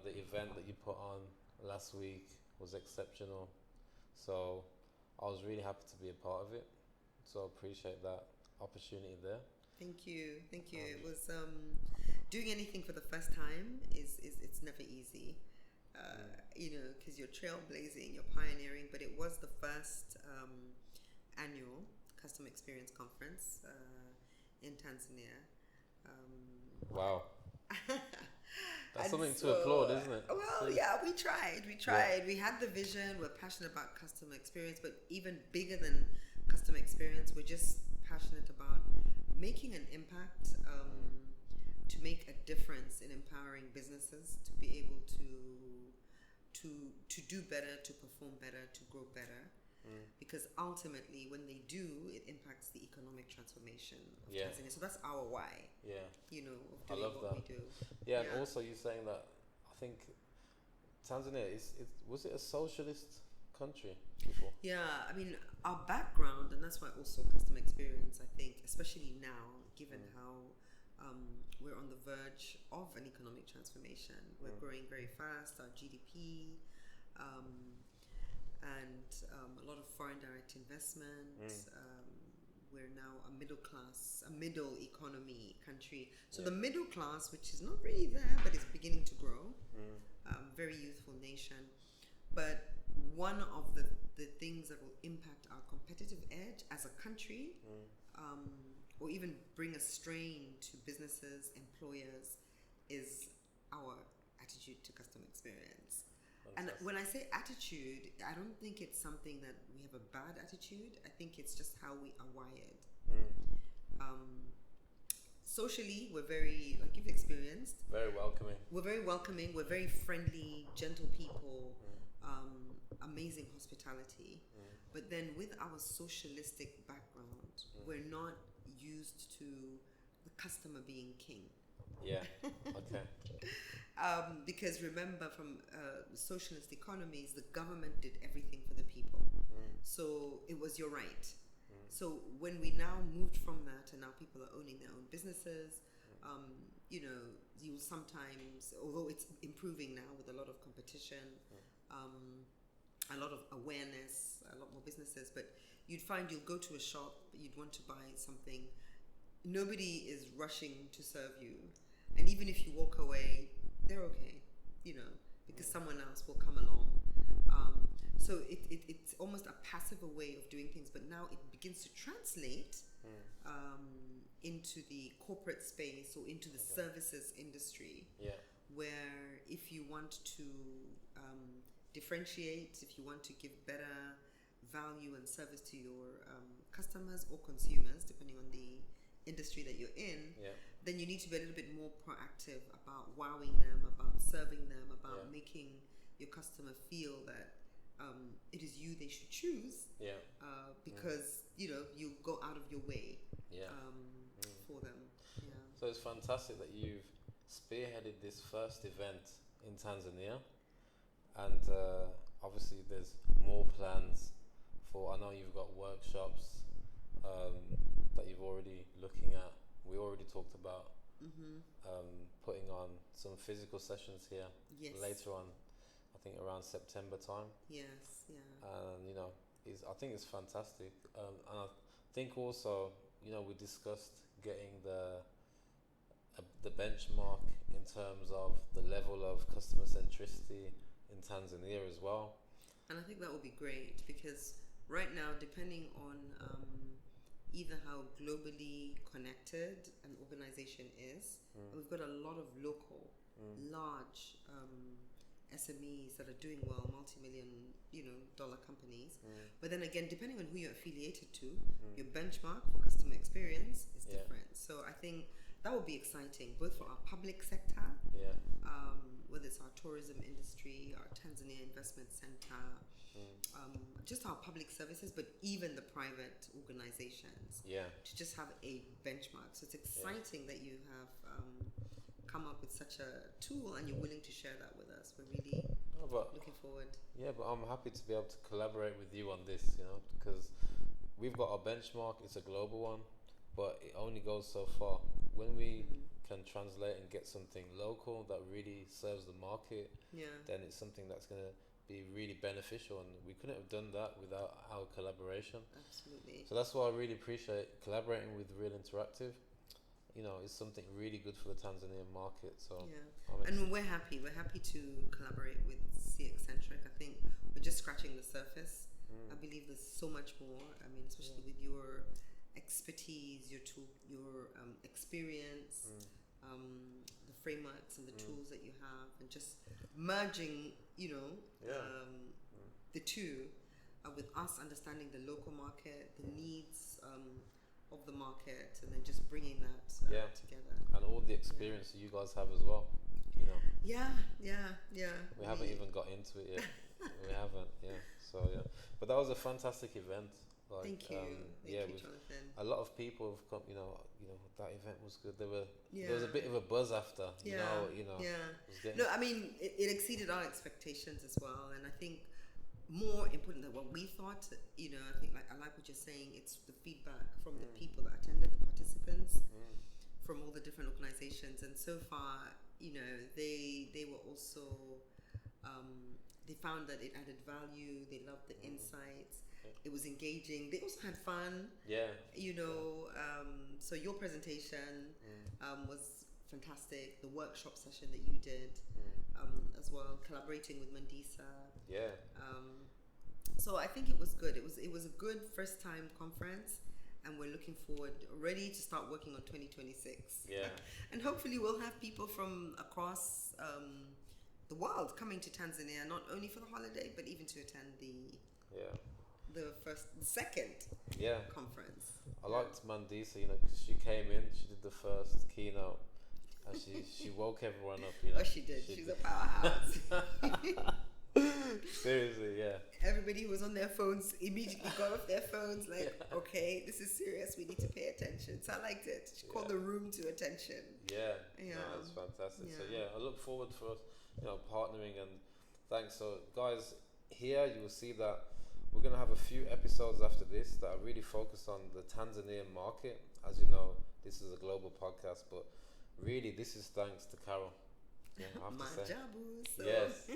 the event that you put on last week was exceptional. So I was really happy to be a part of it. So I appreciate that opportunity there. Thank you, thank you. It was doing anything for the first time is it's never easy, because you're trailblazing, you're pioneering. But it was the first annual customer experience conference in Tanzania. Wow. That's And something to so, applaud, isn't it? well, yeah, we tried. We tried. Yeah. We had the vision. We're passionate about customer experience, but even bigger than customer experience, we're just passionate about making an impact, to make a difference in empowering businesses to be able to do better, to perform better, to grow better. Because ultimately, when they do, it impacts the economic transformation of Tanzania. So that's our why. Yeah. Of doing what we do. Yeah, and also you're saying that I think Tanzania was it a socialist country before? Yeah, I mean, our background, and that's why also customer experience, I think, especially now, given how we're on the verge of an economic transformation. We're growing very fast, our GDP, and a lot of foreign direct investment. We're now a middle economy country. So the middle class, which is not really there, but is beginning to grow. Very youthful nation. But one of the things that will impact our competitive edge as a country, or even bring a strain to businesses, employers, is our attitude to customer experience. Fantastic. And when I say attitude, I don't think it's something that we have a bad attitude. I think it's just how we are wired. Socially, we're very, like you've experienced. Very welcoming. We're very welcoming. We're very friendly, gentle people. Amazing hospitality. But then with our socialistic background, we're not used to the customer being king. Yeah, okay. Because remember, from socialist economies, the government did everything for the people. So it was your right. So when we now moved from that and now people are owning their own businesses, you'll sometimes, although it's improving now with a lot of competition, a lot of awareness, a lot more businesses, but you'd find you'll go to a shop, you'd want to buy something, nobody is rushing to serve you. And even if you walk away, they're okay, because someone else will come along. So it's almost a passive way of doing things, but now it begins to translate into the corporate space or into the services industry, where if you want to differentiate, if you want to give better value and service to your customers or consumers, depending on the industry that you're in, then you need to be a little bit more proactive about wowing them, about serving them, about making your customer feel that it is you they should choose, because you go out of your way for them. So it's fantastic that you've spearheaded this first event in Tanzania, and obviously there's more plans for. I know you've got workshops that you've already looking at. We already talked about putting on some physical sessions here later on. I think around September time. Yes, yeah. And I think it's fantastic. And I think also, we discussed getting the benchmark in terms of the level of customer centricity in Tanzania as well. And I think that would be great, because right now, depending on either how globally connected an organization is, we've got a lot of local, large SMEs that are doing well, multi-million, dollar companies. But then again, depending on who you're affiliated to, your benchmark for customer experience is different. So I think that would be exciting, both for our public sector, whether it's our tourism industry, our Tanzania Investment Center, just our public services, but even the private organizations, to just have a benchmark. So it's exciting that you have come up with such a tool and you're willing to share that with us. We're really looking forward. Yeah, but I'm happy to be able to collaborate with you on this, because we've got our benchmark. It's a global one, but it only goes so far. When we can translate and get something local that really serves the market, then it's something that's going to be really beneficial, and we couldn't have done that without our collaboration. Absolutely. So that's why I really appreciate collaborating with Real Interactiv. You know, it's something really good for the Tanzanian market. So and we're happy to collaborate with Centric. I think we're just scratching the surface. I believe there's so much more. I mean, especially with your expertise, your experience, the frameworks and the tools that you have, and just merging, the two, with us understanding the local market, the needs of the market, and then just bringing that together. And all the experience that you guys have as well, you know. We haven't even got into it yet. We haven't, So but that was a fantastic event. Like, thank you, Jonathan. A lot of people have come. You know, that event was good. There was a bit of a buzz after. No, I mean, it exceeded our expectations as well, and I think more important than what we thought. I think I like what you're saying. It's the feedback from the people that attended, the participants, from all the different organizations, and so far, they were also. They found that it added value. They loved the insights. It was engaging. They also had fun. So your presentation was fantastic. The workshop session that you did as well, collaborating with Mandisa. So I think it was good. It was a good first time conference, and we're looking forward, ready to start working on 2026. And hopefully we'll have people from across the world coming to Tanzania, not only for the holiday, but even to attend the second conference. I liked Mandisa, because she came in, she did the first keynote, and she woke everyone up. Oh, she did. She's a powerhouse. Seriously, Everybody who was on their phones immediately got off their phones, like, okay, this is serious. We need to pay attention. So I liked it. She called the room to attention. No, it's fantastic. So I look forward for us, partnering, and thanks. So guys, here you will see that we're going to have a few episodes after this that are really focused on the Tanzanian market. As you know, this is a global podcast, but really this is thanks to Carol. I have to say. Maajabu. Yes.